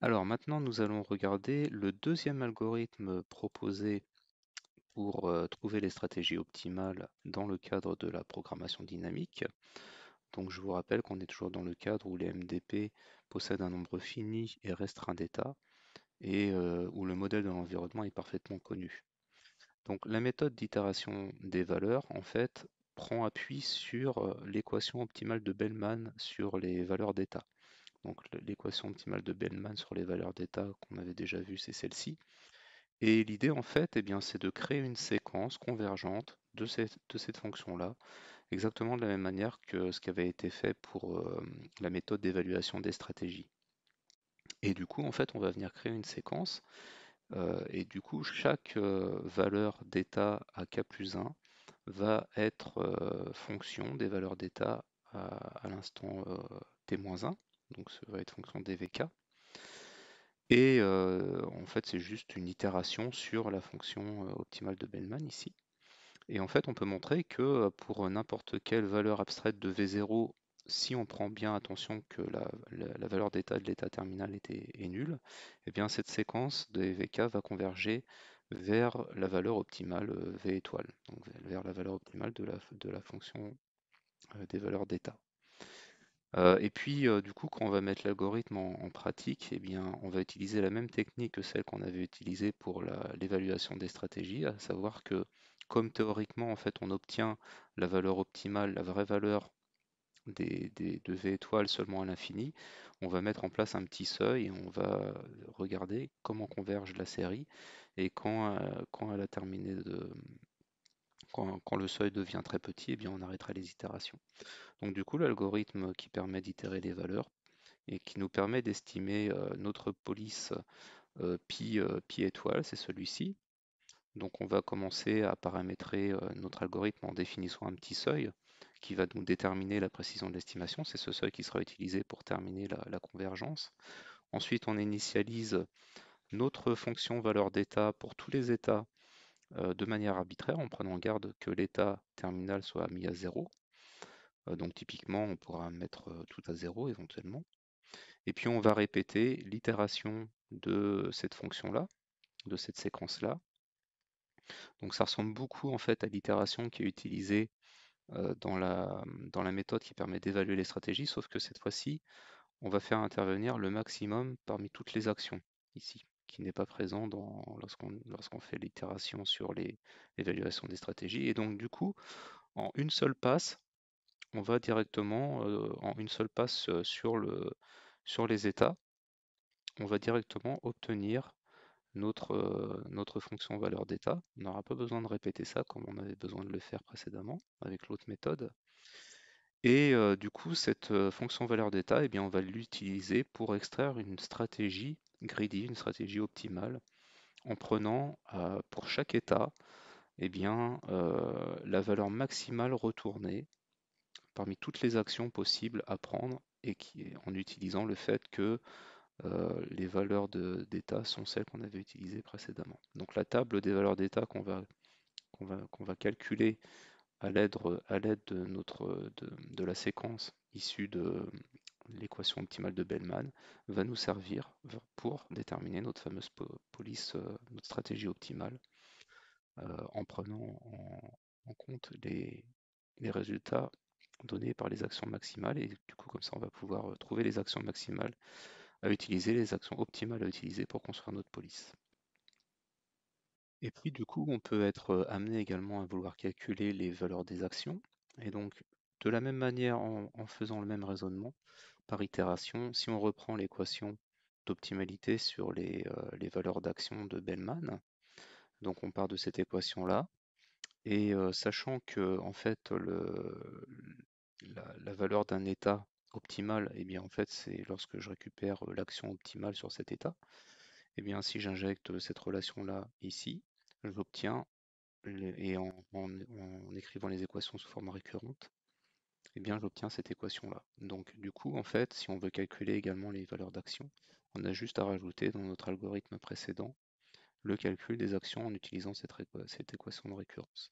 Alors maintenant, nous allons regarder le deuxième algorithme proposé pour trouver les stratégies optimales dans le cadre de la programmation dynamique. Donc je vous rappelle qu'on est toujours dans le cadre où les MDP possèdent un nombre fini et restreint d'états et où le modèle de l'environnement est parfaitement connu. Donc la méthode d'itération des valeurs, en fait, prend appui sur l'équation optimale de Bellman sur les valeurs d'état. Donc l'équation optimale de Bellman sur les valeurs d'état qu'on avait déjà vue, c'est celle-ci. Et l'idée, en fait, eh bien, c'est de créer une séquence convergente de cette fonction-là, exactement de la même manière que ce qui avait été fait pour la méthode d'évaluation des stratégies. Et du coup, en fait, on va venir créer une séquence, et du coup, chaque valeur d'état à k plus 1 va être fonction des valeurs d'état à l'instant t-1, donc ça va être fonction dvk. Et en fait, c'est juste une itération sur la fonction optimale de Bellman ici. Et en fait, on peut montrer que pour n'importe quelle valeur abstraite de V0, si on prend bien attention que la valeur d'état de l'état terminal est nulle, eh bien cette séquence de VK va converger vers la valeur optimale V étoile, donc vers la valeur optimale de la fonction des valeurs d'état. Et puis, du coup, quand on va mettre l'algorithme en pratique, eh bien, on va utiliser la même technique que celle qu'on avait utilisée pour l'évaluation des stratégies, à savoir que, comme théoriquement, en fait, on obtient la valeur optimale, la vraie valeur de V étoiles seulement à l'infini, on va mettre en place un petit seuil et on va regarder comment converge la série et quand elle a terminé quand le seuil devient très petit, eh bien, on arrêtera les itérations. Donc du coup, l'algorithme qui permet d'itérer les valeurs et qui nous permet d'estimer notre police pi étoile, c'est celui-ci. Donc on va commencer à paramétrer notre algorithme en définissant un petit seuil qui va nous déterminer la précision de l'estimation. C'est ce seuil qui sera utilisé pour terminer la convergence. Ensuite, on initialise notre fonction valeur d'état pour tous les états de manière arbitraire en prenant garde que l'état terminal soit mis à 0. Donc typiquement, on pourra mettre tout à 0 éventuellement. Et puis on va répéter l'itération de cette fonction-là, de cette séquence-là. Donc ça ressemble beaucoup en fait à l'itération qui est utilisée dans la méthode qui permet d'évaluer les stratégies, sauf que cette fois-ci, on va faire intervenir le maximum parmi toutes les actions ici, qui n'est pas présent lorsqu'on fait l'itération sur l'évaluation des stratégies. Et donc du coup, en une seule passe, on va directement, en une seule passe sur les états, on va directement obtenir notre fonction valeur d'état. On n'aura pas besoin de répéter ça comme on avait besoin de le faire précédemment avec l'autre méthode. Et du coup, cette fonction valeur d'état, eh bien, on va l'utiliser pour extraire une stratégie greedy, une stratégie optimale, en prenant pour chaque état eh bien, la valeur maximale retournée parmi toutes les actions possibles à prendre et en utilisant le fait que les valeurs d'état sont celles qu'on avait utilisées précédemment. Donc la table des valeurs d'état qu'on va calculer à l'aide de la séquence issue de l'équation optimale de Bellman va nous servir pour déterminer notre fameuse police, notre stratégie optimale, en prenant en compte les résultats donnés par les actions maximales. Et du coup, comme ça, on va pouvoir trouver les actions maximales à utiliser, les actions optimales à utiliser pour construire notre police. Et puis du coup, on peut être amené également à vouloir calculer les valeurs des actions. Et donc, de la même manière, en faisant le même raisonnement, par itération, si on reprend l'équation d'optimalité sur les valeurs d'action de Bellman, donc on part de cette équation-là, et sachant que en fait la valeur d'un état optimal, eh bien en fait c'est lorsque je récupère l'action optimale sur cet état, eh bien si j'injecte cette relation-là ici, j'obtiens, et en écrivant les équations sous forme récurrente, eh bien j'obtiens cette équation-là. Donc du coup, en fait, si on veut calculer également les valeurs d'action, on a juste à rajouter dans notre algorithme précédent le calcul des actions en utilisant cette équation de récurrence.